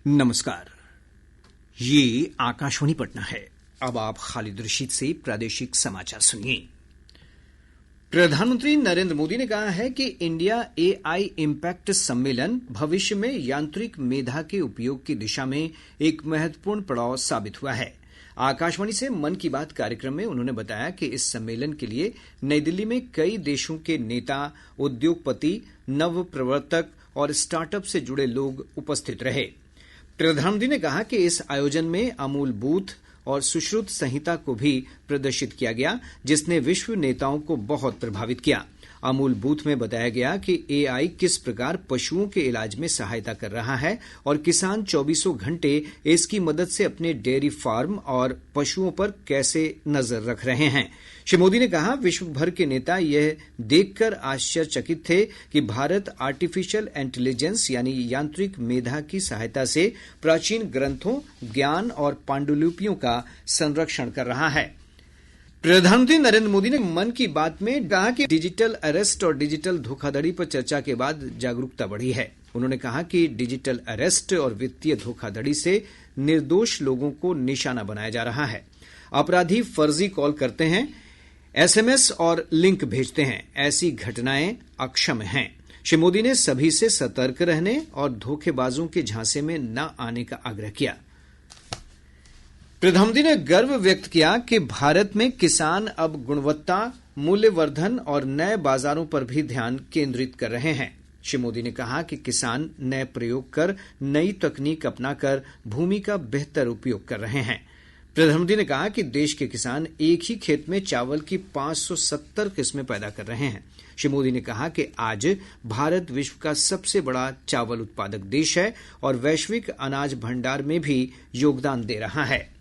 नमस्कार। ये आकाशवाणी पटना है। अब आप खालिद रशीद से प्रादेशिक समाचार सुनिए। प्रधानमंत्री नरेंद्र मोदी ने कहा है कि इंडिया एआई इम्पैक्ट सम्मेलन भविष्य में यांत्रिक मेधा के उपयोग की दिशा में एक महत्वपूर्ण पड़ाव साबित हुआ है। आकाशवाणी से मन की बात कार्यक्रम में उन्होंने बताया कि इस सम्मेलन के लिए नई दिल्ली में कई देशों के नेता, उद्योगपति, नव प्रवर्तक और स्टार्टअप से जुड़े लोग उपस्थित रहे। प्रधानमंत्री ने कहा कि इस आयोजन में अमूल बूथ और सुश्रुत संहिता को भी प्रदर्शित किया गया, जिसने विश्व नेताओं को बहुत प्रभावित किया। अमूल बूथ में बताया गया कि एआई किस प्रकार पशुओं के इलाज में सहायता कर रहा है और किसान 24 घंटे इसकी मदद से अपने डेयरी फार्म और पशुओं पर कैसे नजर रख रहे हैं। श्री मोदी ने कहा, विश्व भर के नेता यह देखकर आश्चर्यचकित थे कि भारत आर्टिफिशियल इंटेलिजेंस यानी यांत्रिक मेधा की सहायता से प्राचीन ग्रंथों, ज्ञान और पांडुलिपियों का संरक्षण कर रहा है। प्रधानमंत्री नरेंद्र मोदी ने मन की बात में कहा कि डिजिटल अरेस्ट और डिजिटल धोखाधड़ी पर चर्चा के बाद जागरूकता बढ़ी है। उन्होंने कहा कि डिजिटल अरेस्ट और वित्तीय धोखाधड़ी से निर्दोष लोगों को निशाना बनाया जा रहा है। अपराधी फर्जी कॉल करते हैं, एसएमएस और लिंक भेजते हैं। ऐसी घटनाएं अक्षम्य हैं। श्री मोदी ने सभी से सतर्क रहने और धोखेबाजों के झांसे में न आने का आग्रह किया। प्रधानमंत्री ने गर्व व्यक्त किया कि भारत में किसान अब गुणवत्ता, मूल्यवर्धन और नए बाजारों पर भी ध्यान केंद्रित कर रहे हैं। श्री मोदी ने कहा कि किसान नए प्रयोग कर, नई तकनीक अपनाकर भूमि का बेहतर उपयोग कर रहे हैं। प्रधानमंत्री ने कहा कि देश के किसान एक ही खेत में चावल की 570 किस्में पैदा कर रहे हैं। श्री मोदी ने कहा कि आज भारत विश्व का सबसे बड़ा चावल उत्पादक देश है और वैश्विक अनाज भंडार में भी योगदान दे रहा है।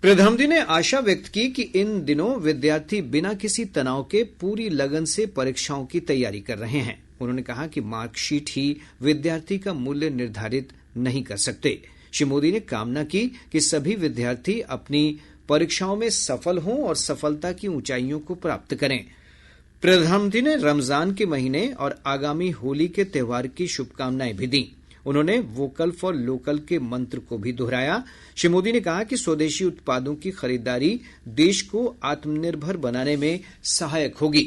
प्रधानमंत्री ने आशा व्यक्त की कि इन दिनों विद्यार्थी बिना किसी तनाव के पूरी लगन से परीक्षाओं की तैयारी कर रहे हैं। उन्होंने कहा कि मार्कशीट ही विद्यार्थी का मूल्य निर्धारित नहीं कर सकते। श्री मोदी ने कामना की कि सभी विद्यार्थी अपनी परीक्षाओं में सफल हों और सफलता की ऊंचाइयों को प्राप्त करें। प्रधानमंत्री ने रमजान के महीने और आगामी होली के त्योहार की शुभकामनाएं भी दी। उन्होंने वोकल फॉर लोकल के मंत्र को भी दोहराया। श्री मोदी ने कहा कि स्वदेशी उत्पादों की खरीदारी देश को आत्मनिर्भर बनाने में सहायक होगी।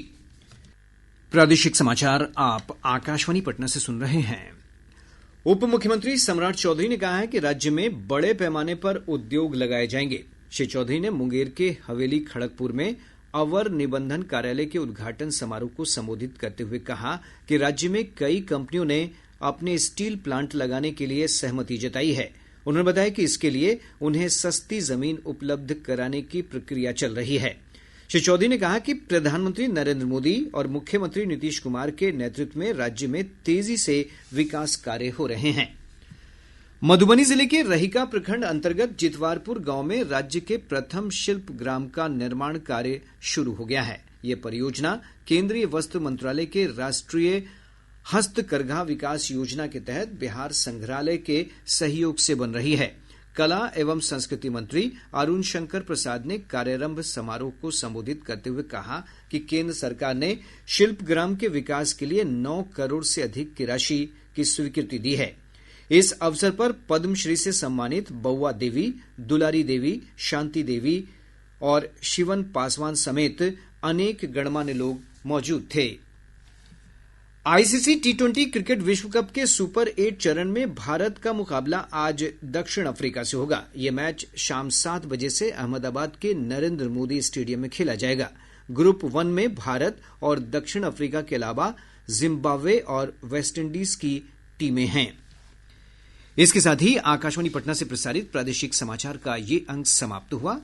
प्रादेशिक समाचार आप आकाशवाणी पटना से सुन रहे हैं। उप मुख्यमंत्री सम्राट चौधरी ने कहा है कि राज्य में बड़े पैमाने पर उद्योग लगाए जाएंगे। श्री चौधरी ने मुंगेर के हवेली खड़गपुर में अवर निबंधन कार्यालय के उद्घाटन समारोह को संबोधित करते हुए कहा कि राज्य में कई कंपनियों ने अपने स्टील प्लांट लगाने के लिए सहमति जताई है। उन्होंने बताया कि इसके लिए उन्हें सस्ती जमीन उपलब्ध कराने की प्रक्रिया चल रही है। श्री चौधरी ने कहा कि प्रधानमंत्री नरेंद्र मोदी और मुख्यमंत्री नीतीश कुमार के नेतृत्व में राज्य में तेजी से विकास कार्य हो रहे हैं। मधुबनी जिले के रहिका प्रखंड अंतर्गत जितवारपुर गांव में राज्य के प्रथम शिल्प ग्राम का निर्माण कार्य शुरू हो गया है। यह परियोजना केंद्रीय वस्त्र मंत्रालय के राष्ट्रीय हस्तकरघा विकास योजना के तहत बिहार संग्रहालय के सहयोग से बन रही है। कला एवं संस्कृति मंत्री अरुण शंकर प्रसाद ने कार्यारंभ समारोह को संबोधित करते हुए कहा कि केंद्र सरकार ने शिल्पग्राम के विकास के लिए 9 करोड़ से अधिक की राशि की स्वीकृति दी है। इस अवसर पर पद्मश्री से सम्मानित बउआ देवी, दुलारी देवी, शांति देवी और शिवन पासवान समेत अनेक गणमान्य लोग मौजूद थे। आईसीसी टी20 क्रिकेट विश्व कप के सुपर 8 चरण में भारत का मुकाबला आज दक्षिण अफ्रीका से होगा। यह मैच शाम 7 बजे से अहमदाबाद के नरेंद्र मोदी स्टेडियम में खेला जाएगा। ग्रुप 1 में भारत और दक्षिण अफ्रीका के अलावा जिम्बाब्वे और वेस्टइंडीज की टीमें हैं। इसके साथ ही आकाशवाणी पटना से प्रसारित प्रादेशिक समाचार का ये अंक समाप्त हुआ।